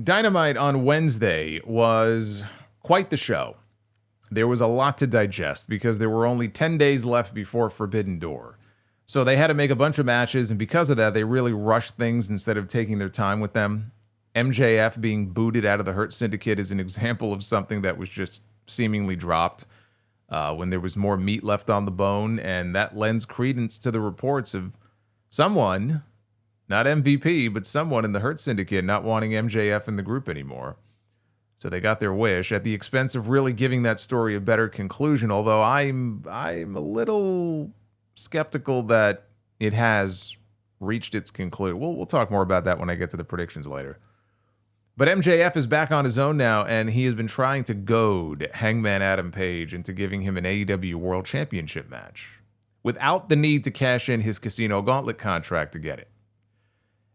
Dynamite on Wednesday was quite the show. There was a lot to digest because there were only 10 days left before Forbidden Door. So they had to make a bunch of matches, and because of that, they really rushed things instead of taking their time with them. MJF being booted out of the Hurt Syndicate is an example of something that was just seemingly dropped when there was more meat left on the bone, and that lends credence to the reports of someone, not MVP, but someone in the Hurt Syndicate not wanting MJF in the group anymore. So they got their wish at the expense of really giving that story a better conclusion, although I'm a little skeptical that it has reached its conclusion. We'll talk more about that when I get to the predictions later. But MJF is back on his own now, and he has been trying to goad Hangman Adam Page into giving him an AEW World Championship match without the need to cash in his Casino Gauntlet contract to get it.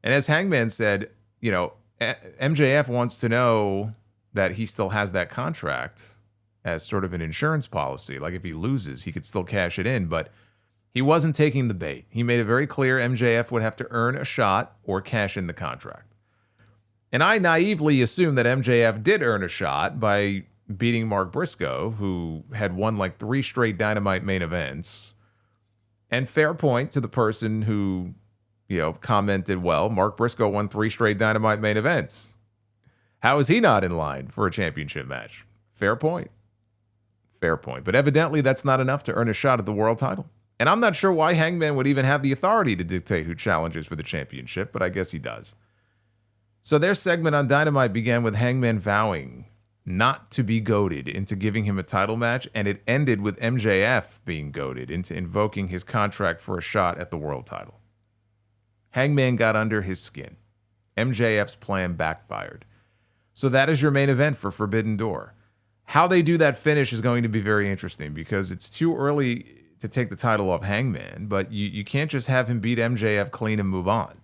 And as Hangman said, MJF wants to know that he still has that contract as sort of an insurance policy. Like if he loses, he could still cash it in, but he wasn't taking the bait. He made it very clear MJF would have to earn a shot or cash in the contract. And I naively assumed that MJF did earn a shot by beating Mark Briscoe, who had won like 3 straight Dynamite main events. And fair point to the person who, commented, well, Mark Briscoe won 3 straight Dynamite main events. How is he not in line for a championship match? Fair point. Fair point. But evidently that's not enough to earn a shot at the world title. And I'm not sure why Hangman would even have the authority to dictate who challenges for the championship, but I guess he does. So their segment on Dynamite began with Hangman vowing not to be goaded into giving him a title match, and it ended with MJF being goaded into invoking his contract for a shot at the world title. Hangman got under his skin. MJF's plan backfired. So that is your main event for Forbidden Door. How they do that finish is going to be very interesting because it's too early to take the title off Hangman, but you can't just have him beat MJF clean and move on.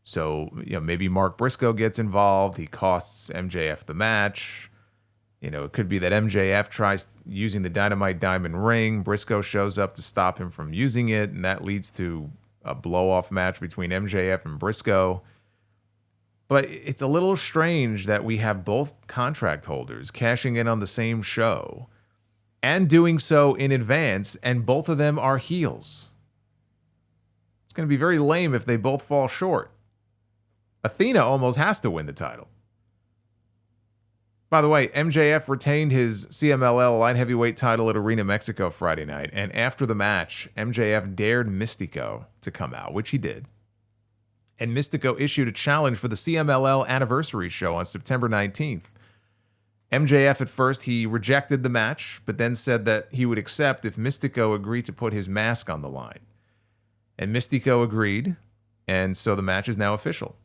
So, maybe Mark Briscoe gets involved. He costs MJF the match. It could be that MJF tries using the Dynamite Diamond Ring. Briscoe shows up to stop him from using it, and that leads to a blow-off match between MJF and Briscoe. But it's a little strange that we have both contract holders cashing in on the same show and doing so in advance, and both of them are heels. It's going to be very lame if they both fall short. Athena almost has to win the title. By the way, MJF retained his CMLL light heavyweight title at Arena Mexico Friday night, and after the match, MJF dared Mystico to come out, which he did. And Mystico issued a challenge for the CMLL anniversary show on September 19th. MJF at first, he rejected the match, but then said that he would accept if Mystico agreed to put his mask on the line. And Mystico agreed, and so the match is now official.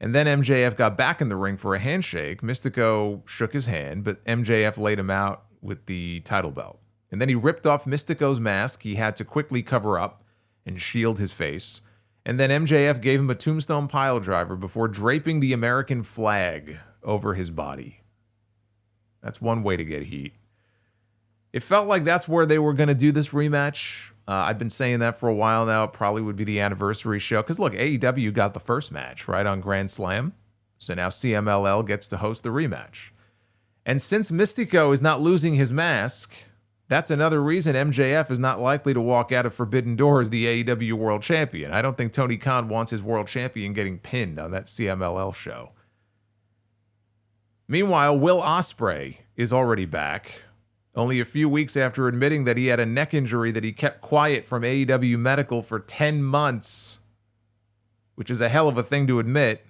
And then MJF got back in the ring for a handshake. Mystico shook his hand, but MJF laid him out with the title belt. And then he ripped off Mystico's mask. He had to quickly cover up and shield his face. And then MJF gave him a tombstone piledriver before draping the American flag over his body. That's one way to get heat. It felt like that's where they were going to do this rematch. I've been saying that for a while now. It probably would be the anniversary show. Because look, AEW got the first match, right, on Grand Slam. So now CMLL gets to host the rematch. And since Mystico is not losing his mask, that's another reason MJF is not likely to walk out of Forbidden Door as the AEW World Champion. I don't think Tony Khan wants his World Champion getting pinned on that CMLL show. Meanwhile, Will Ospreay is already back. Only a few weeks after admitting that he had a neck injury that he kept quiet from AEW Medical for 10 months, which is a hell of a thing to admit.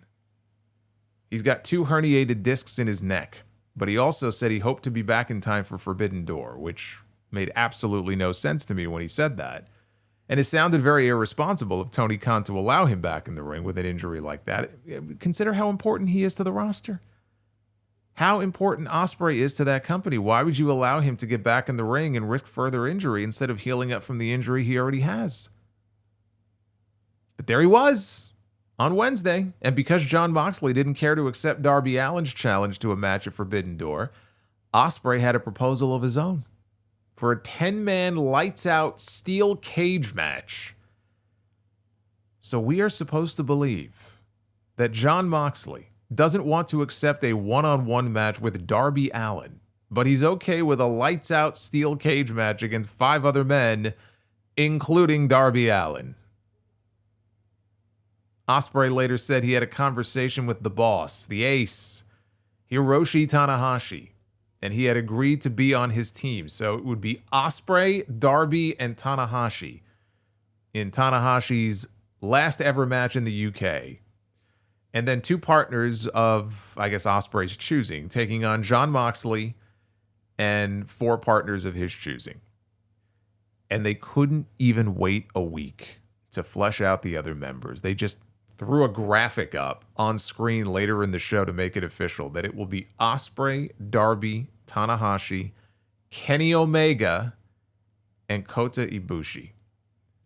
He's got 2 herniated discs in his neck, but he also said he hoped to be back in time for Forbidden Door, which made absolutely no sense to me when he said that. And it sounded very irresponsible of Tony Khan to allow him back in the ring with an injury like that. Consider how important he is to the roster. How important Ospreay is to that company. Why would you allow him to get back in the ring and risk further injury instead of healing up from the injury he already has? But there he was on Wednesday. And because Jon Moxley didn't care to accept Darby Allin's challenge to a match at Forbidden Door, Ospreay had a proposal of his own for a 10-man lights-out steel cage match. So we are supposed to believe that Jon Moxley doesn't want to accept a one-on-one match with Darby Allin, but he's okay with a lights-out steel cage match against 5 other men, including Darby Allin. Ospreay later said he had a conversation with the boss, the ace, Hiroshi Tanahashi, and he had agreed to be on his team. So it would be Ospreay, Darby, and Tanahashi in Tanahashi's last ever match in the UK. And then 2 partners of, I guess, Ospreay's choosing, taking on Jon Moxley and 4 partners of his choosing. And they couldn't even wait a week to flesh out the other members. They just threw a graphic up on screen later in the show to make it official that it will be Ospreay, Darby, Tanahashi, Kenny Omega, and Kota Ibushi,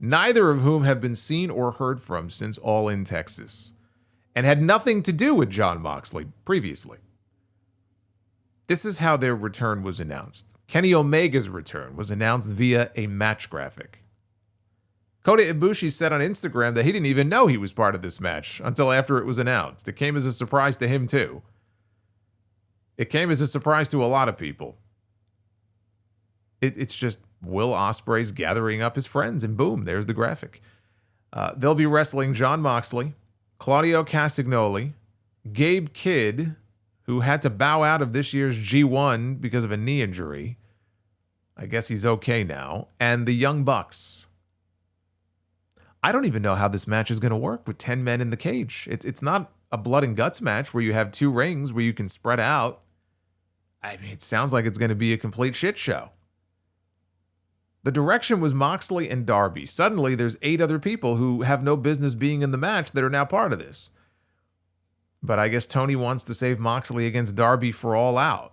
neither of whom have been seen or heard from since All In Texas, and had nothing to do with Jon Moxley previously. This is how their return was announced. Kenny Omega's return was announced via a match graphic. Kota Ibushi said on Instagram that he didn't even know he was part of this match until after it was announced. It came as a surprise to him, too. It came as a surprise to a lot of people. It's just Will Ospreay's gathering up his friends, and boom, there's the graphic. They'll be wrestling Jon Moxley, Claudio Castagnoli, Gabe Kidd, who had to bow out of this year's G1 because of a knee injury. I guess he's okay now. And the Young Bucks. I don't even know how this match is going to work with 10 men in the cage. It's not a blood and guts match where you have 2 rings where you can spread out. I mean, it sounds like it's going to be a complete shit show. The direction was Moxley and Darby. Suddenly, there's 8 other people who have no business being in the match that are now part of this. But I guess Tony wants to save Moxley against Darby for All Out.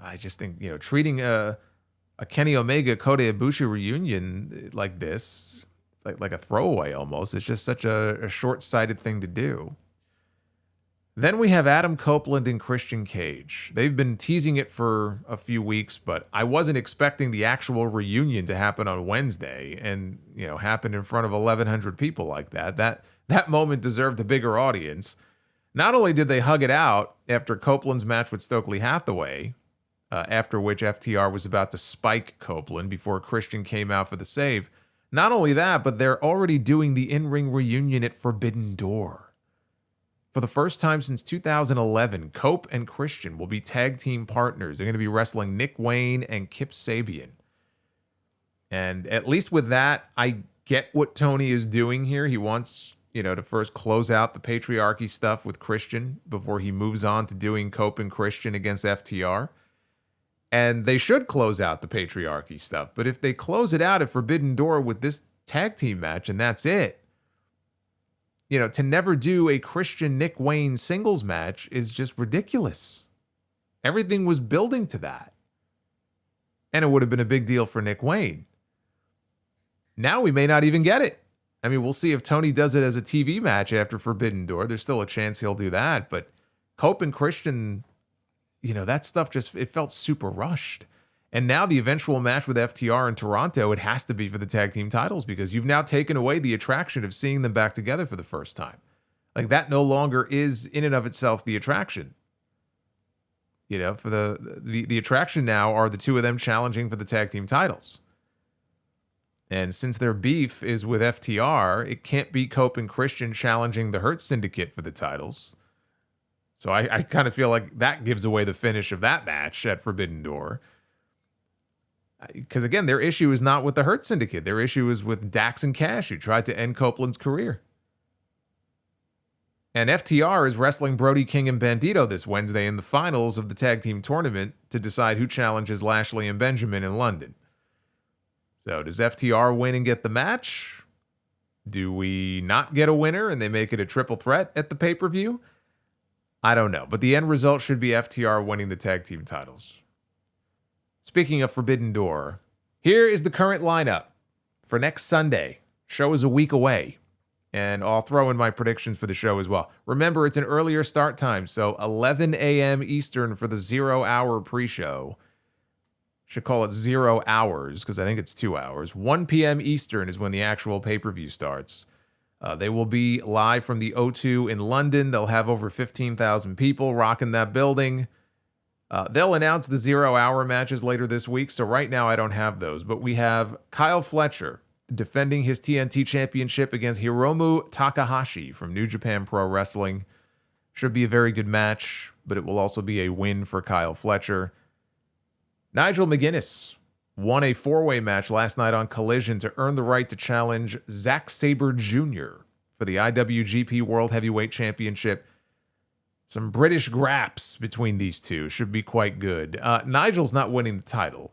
I just think, treating a Kenny Omega Kota Ibushi reunion like this, like a throwaway almost, it's just such a short-sighted thing to do. Then we have Adam Copeland and Christian Cage. They've been teasing it for a few weeks, but I wasn't expecting the actual reunion to happen on Wednesday and, happen in front of 1,100 people like that. That moment deserved a bigger audience. Not only did they hug it out after Copeland's match with Stokely Hathaway, after which FTR was about to spike Copeland before Christian came out for the save. Not only that, but they're already doing the in-ring reunion at Forbidden Door. For the first time since 2011, Cope and Christian will be tag team partners. They're going to be wrestling Nick Wayne and Kip Sabian. And at least with that, I get what Tony is doing here. He wants, to first close out the patriarchy stuff with Christian before he moves on to doing Cope and Christian against FTR. And they should close out the patriarchy stuff. But if they close it out at Forbidden Door with this tag team match and that's it, to never do a Christian Nick Wayne singles match is just ridiculous. Everything was building to that. And it would have been a big deal for Nick Wayne. Now we may not even get it. I mean, we'll see if Tony does it as a TV match after Forbidden Door. There's still a chance he'll do that. But Cope and Christian, that stuff it felt super rushed. And now the eventual match with FTR in Toronto, it has to be for the tag team titles because you've now taken away the attraction of seeing them back together for the first time. Like that no longer is in and of itself the attraction. For the attraction now are the 2 of them challenging for the tag team titles. And since their beef is with FTR, it can't be Cope and Christian challenging the Hurt Syndicate for the titles. So I kind of feel like that gives away the finish of that match at Forbidden Door. Because again, their issue is not with the Hurt Syndicate. Their issue is with Dax and Cash, who tried to end Copeland's career. And FTR is wrestling Brody King and Bandito this Wednesday in the finals of the tag team tournament to decide who challenges Lashley and Benjamin in London. So does FTR win and get the match? Do we not get a winner and they make it a triple threat at the pay-per-view? I don't know, but the end result should be FTR winning the tag team titles. Speaking of Forbidden Door, here is the current lineup for next Sunday. Show is a week away, and I'll throw in my predictions for the show as well. Remember, it's an earlier start time, so 11 a.m. Eastern for the 0-hour pre-show. Should call it 0 hours, because I think it's 2 hours. 1 p.m. Eastern is when the actual pay-per-view starts. They will be live from the O2 in London. They'll have over 15,000 people rocking that building. They'll announce the 0 Hour matches later this week, so right now I don't have those. But we have Kyle Fletcher defending his TNT championship against Hiromu Takahashi from New Japan Pro Wrestling. Should be a very good match, but it will also be a win for Kyle Fletcher. Nigel McGuinness won a 4-way match last night on Collision to earn the right to challenge Zack Sabre Jr. for the IWGP World Heavyweight Championship. Some British graps between these two should be quite good. Nigel's not winning the title,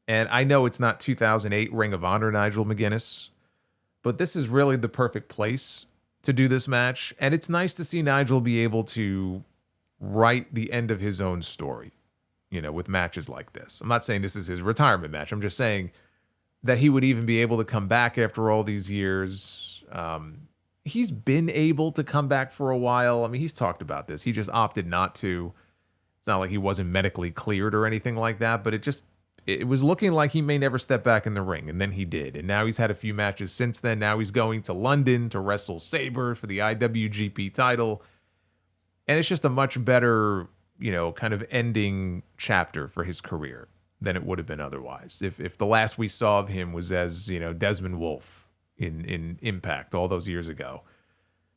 and I know it's not 2008 Ring of Honor Nigel McGuinness, but this is really the perfect place to do this match, and it's nice to see Nigel be able to write the end of his own story, with matches like this. I'm not saying this is his retirement match. I'm just saying that he would even be able to come back after all these years. He's been able to come back for a while. I mean, he's talked about this. He just opted not to. It's not like he wasn't medically cleared or anything like that, but it was looking like he may never step back in the ring, and then he did. And now he's had a few matches since then. Now he's going to London to wrestle Sabre for the IWGP title. And it's just a much better, kind of ending chapter for his career than it would have been otherwise. If the last we saw of him was as, Desmond Wolfe in Impact all those years ago.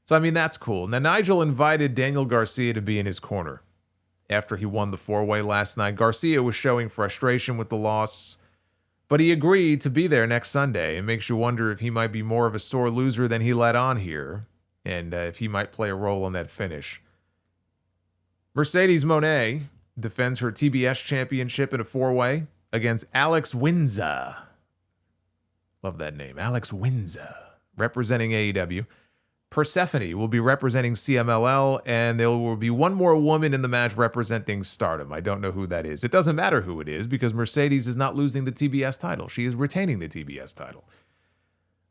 So, I mean, that's cool. Now, Nigel invited Daniel Garcia to be in his corner after he won the 4-way last night. Garcia was showing frustration with the loss, but he agreed to be there next Sunday. It makes you wonder if he might be more of a sore loser than he let on here, and if he might play a role in that finish. Mercedes Moné defends her TBS championship in a 4-way against Alex Windsor. Love that name, Alex Windsor, representing AEW. Persephone will be representing CMLL, and there will be one more woman in the match representing Stardom. I don't know who that is. It doesn't matter who it is because Mercedes is not losing the TBS title. She is retaining the TBS title.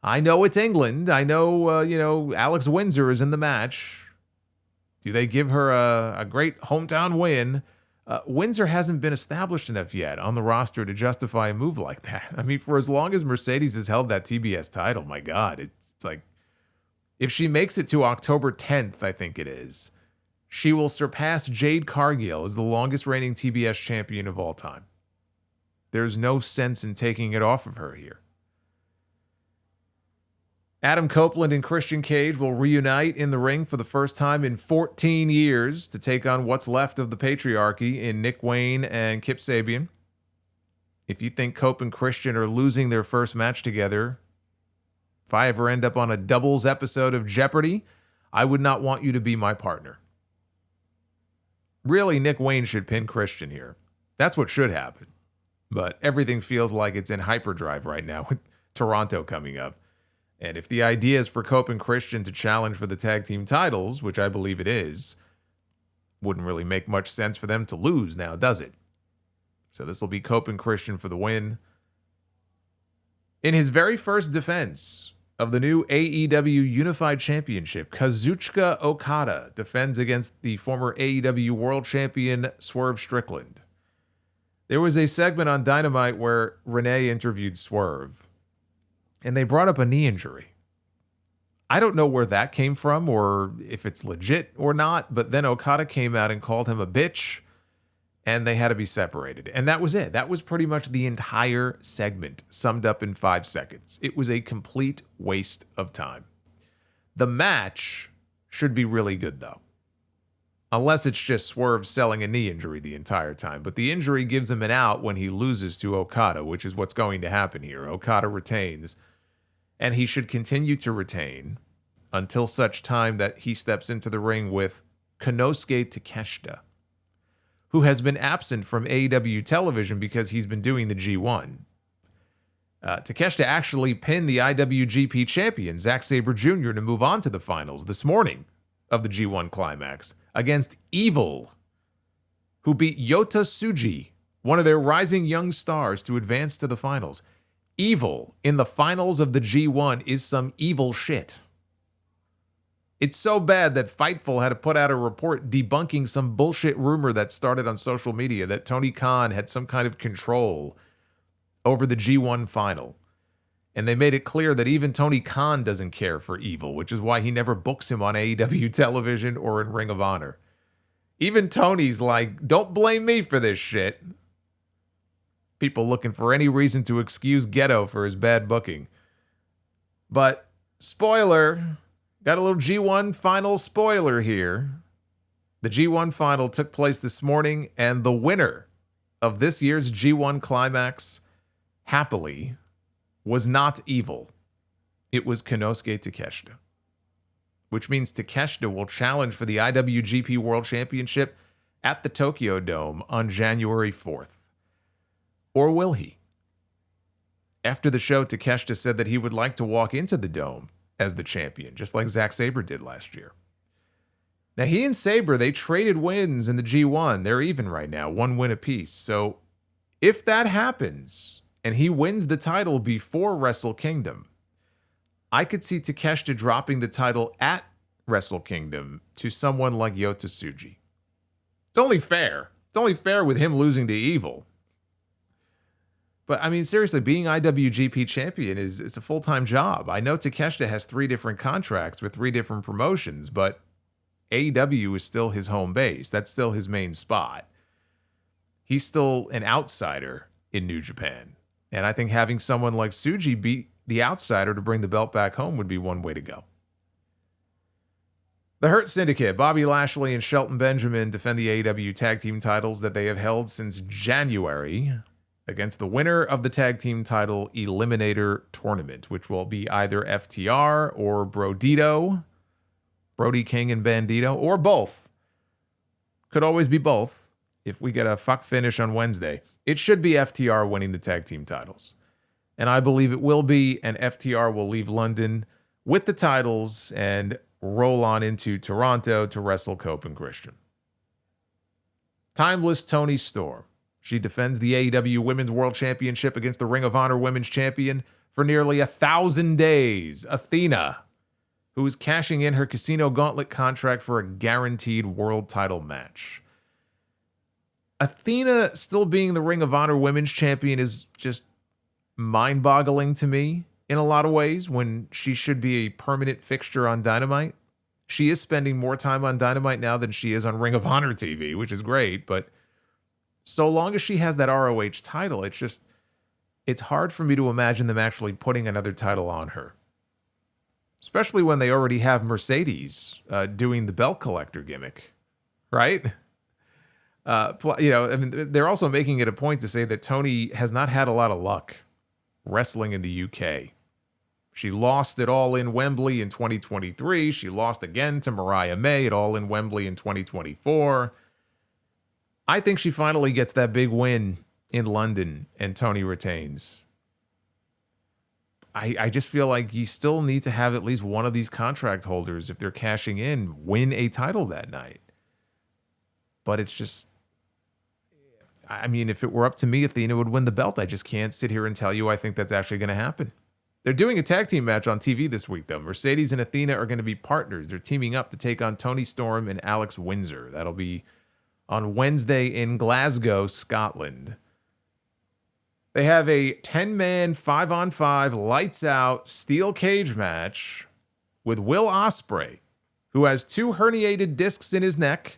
I know it's England. I know, Alex Windsor is in the match. Do they give her a great hometown win? Windsor hasn't been established enough yet on the roster to justify a move like that. I mean, for as long as Mercedes has held that TBS title, my God, it's like, if she makes it to October 10th, I think it is, she will surpass Jade Cargill as the longest reigning TBS champion of all time. There's no sense in taking it off of her here. Adam Copeland and Christian Cage will reunite in the ring for the first time in 14 years to take on what's left of the patriarchy in Nick Wayne and Kip Sabian. If you think Cope and Christian are losing their first match together, if I ever end up on a doubles episode of Jeopardy, I would not want you to be my partner. Really, Nick Wayne should pin Christian here. That's what should happen. But everything feels like it's in hyperdrive right now with Toronto coming up. And if the idea is for Cope and Christian to challenge for the tag team titles, which I believe it is, wouldn't really make much sense for them to lose now, does it? So this will be Cope and Christian for the win. In his very first defense of the new AEW Unified Championship, Kazuchika Okada defends against the former AEW World Champion Swerve Strickland. There was a segment on Dynamite where Renee interviewed Swerve, and they brought up a knee injury. I don't know where that came from or if it's legit or not, but then Okada came out and called him a bitch, and they had to be separated. And that was it. That was pretty much the entire segment summed up in 5 seconds. It was a complete waste of time. The match should be really good, though. Unless it's just Swerve selling a knee injury the entire time. But the injury gives him an out when he loses to Okada, which is what's going to happen here. Okada retains, and he should continue to retain until such time that he steps into the ring with Konosuke Takeshita, who has been absent from AEW television because he's been doing the G1. Takeshita actually pinned the IWGP champion, Zack Sabre Jr., to move on to the finals this morning of the G1 Climax against Evil, who beat Yota Tsuji, one of their rising young stars, to advance to the finals. Evil in the finals of the G1 is some evil shit. It's so bad that Fightful had to put out a report debunking some bullshit rumor that started on social media that Tony Khan had some kind of control over the G1 final. And they made it clear that even Tony Khan doesn't care for Evil, which is why he never books him on AEW television or in Ring of Honor. Even Tony's like, don't blame me for this shit. People looking for any reason to excuse Ghetto for his bad booking. But, spoiler, got a little G1 final spoiler here. The G1 final took place this morning, and the winner of this year's G1 Climax, happily, was not Evil. It was Konosuke Takeshita. Which means Takeshita will challenge for the IWGP World Championship at the Tokyo Dome on January 4th. Or will he? After the show, Takeshita said that he would like to walk into the Dome as the champion, just like Zack Sabre did last year. Now, he and Sabre, they traded wins in the G1. They're even right now, 1 win apiece. So if that happens, and he wins the title before Wrestle Kingdom, I could see Takeshita dropping the title at Wrestle Kingdom to someone like Yota Tsuji. It's only fair. It's only fair with him losing to Evil. But, I mean, seriously, being IWGP champion it's a full-time job. I know Takeshita has 3 different contracts with 3 different promotions, but AEW is still his home base. That's still his main spot. He's still an outsider in New Japan. And I think having someone like Tsuji beat the outsider to bring the belt back home would be one way to go. The Hurt Syndicate, Bobby Lashley and Shelton Benjamin, defend the AEW tag team titles that they have held since January against the winner of the tag team title Eliminator Tournament, which will be either FTR or Brodito, Brody King and Bandito, or both. Could always be both if we get a fuck finish on Wednesday. It should be FTR winning the tag team titles. And I believe it will be, and FTR will leave London with the titles and roll on into Toronto to wrestle Cope and Christian. Timeless Toni Storm. She defends the AEW Women's World Championship against the Ring of Honor Women's Champion for nearly 1,000 days, Athena, who is cashing in her Casino Gauntlet contract for a guaranteed world title match. Athena still being the Ring of Honor Women's Champion is just mind-boggling to me in a lot of ways when she should be a permanent fixture on Dynamite. She is spending more time on Dynamite now than she is on Ring of Honor TV, which is great, but so long as she has that ROH title, it's hard for me to imagine them actually putting another title on her. Especially when they already have Mercedes doing the belt collector gimmick, right? They're also making it a point to say that Toni has not had a lot of luck wrestling in the UK. She lost it All in Wembley in 2023. She lost again to Mariah May at All in Wembley in 2024. I think she finally gets that big win in London and Toni retains. I just feel like you still need to have at least one of these contract holders, if they're cashing in, win a title that night. But it's just, I mean, if it were up to me, Athena would win the belt. I just can't sit here and tell you I think that's actually going to happen. They're doing a tag team match on TV this week, though. Mercedes and Athena are going to be partners. They're teaming up to take on Toni Storm and Alex Windsor. That'll be on Wednesday in Glasgow, Scotland. They have a 10-man, 5-on-5, lights-out, steel cage match with Will Ospreay, who has 2 herniated discs in his neck,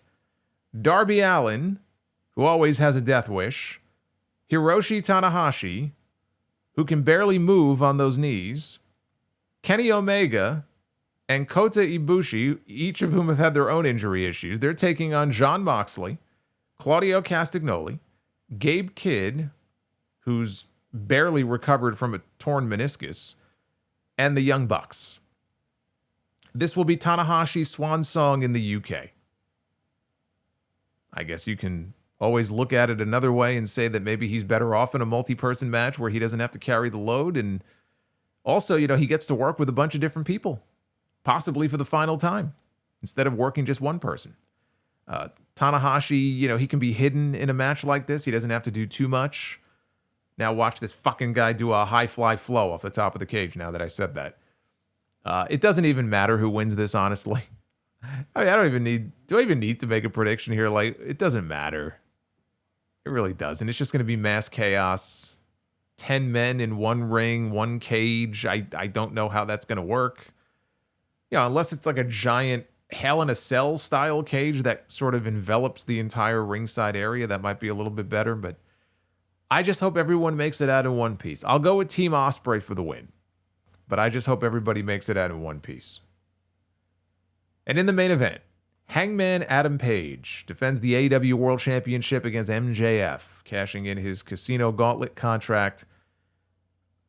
Darby Allin, who always has a death wish, Hiroshi Tanahashi, who can barely move on those knees, Kenny Omega, and Kota Ibushi, each of whom have had their own injury issues. They're taking on Jon Moxley, Claudio Castagnoli, Gabe Kidd, who's barely recovered from a torn meniscus, and the Young Bucks. This will be Tanahashi's swan song in the UK. I guess you can always look at it another way and say that maybe he's better off in a multi-person match where he doesn't have to carry the load. And also, he gets to work with a bunch of different people, possibly for the final time, instead of working just one person. Tanahashi, he can be hidden in a match like this. He doesn't have to do too much. Now watch this fucking guy do a high fly flow off the top of the cage now that I said that. It doesn't even matter who wins this, honestly. I mean, do I even need to make a prediction here? Like, it doesn't matter. It really doesn't. It's just going to be mass chaos. 10 men in one ring, one cage. I don't know how that's going to work. Unless it's like a giant Hell in a Cell style cage that sort of envelops the entire ringside area, that might be a little bit better. But I just hope everyone makes it out in one piece. I'll go with Team Ospreay for the win, but I just hope everybody makes it out in one piece. And in the main event, Hangman Adam Page defends the AEW World Championship against MJF, cashing in his Casino Gauntlet contract.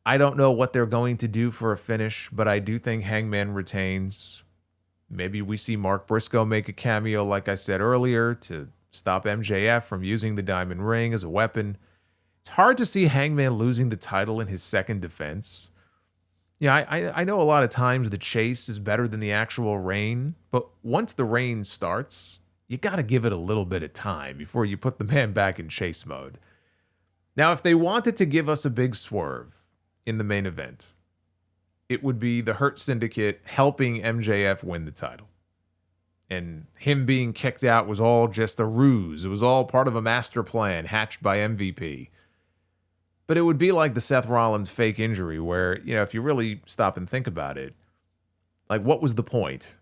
I don't know what they're going to do for a finish, but I do think Hangman retains. Maybe we see Mark Briscoe make a cameo, like I said earlier, to stop MJF from using the diamond ring as a weapon. It's hard to see Hangman losing the title in his second defense. I know a lot of times the chase is better than the actual reign, but once the reign starts, you got to give it a little bit of time before you put the man back in chase mode. Now, if they wanted to give us a big swerve in the main event, it would be the Hurt Syndicate helping MJF win the title. And him being kicked out was all just a ruse. It was all part of a master plan hatched by MVP. But it would be like the Seth Rollins fake injury where, if you really stop and think about it, like, what was the point?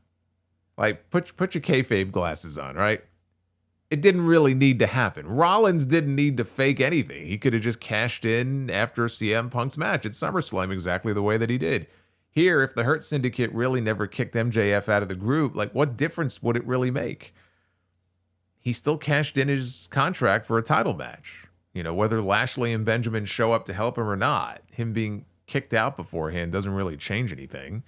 Like, put your kayfabe glasses on, right? It didn't really need to happen. Rollins didn't need to fake anything. He could have just cashed in after CM Punk's match at SummerSlam exactly the way that he did. Here, if the Hurt Syndicate really never kicked MJF out of the group, like, what difference would it really make? He still cashed in his contract for a title match. Whether Lashley and Benjamin show up to help him or not, him being kicked out beforehand doesn't really change anything.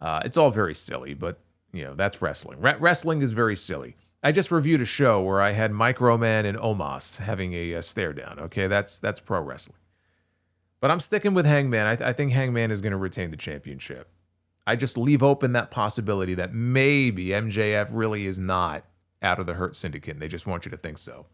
It's all very silly, but, that's wrestling. Wrestling is very silly. I just reviewed a show where I had Microman and Omos having a stare down. Okay, that's pro wrestling. But I'm sticking with Hangman. I think Hangman is going to retain the championship. I just leave open that possibility that maybe MJF really is not out of the Hurt Syndicate, and they just want you to think so.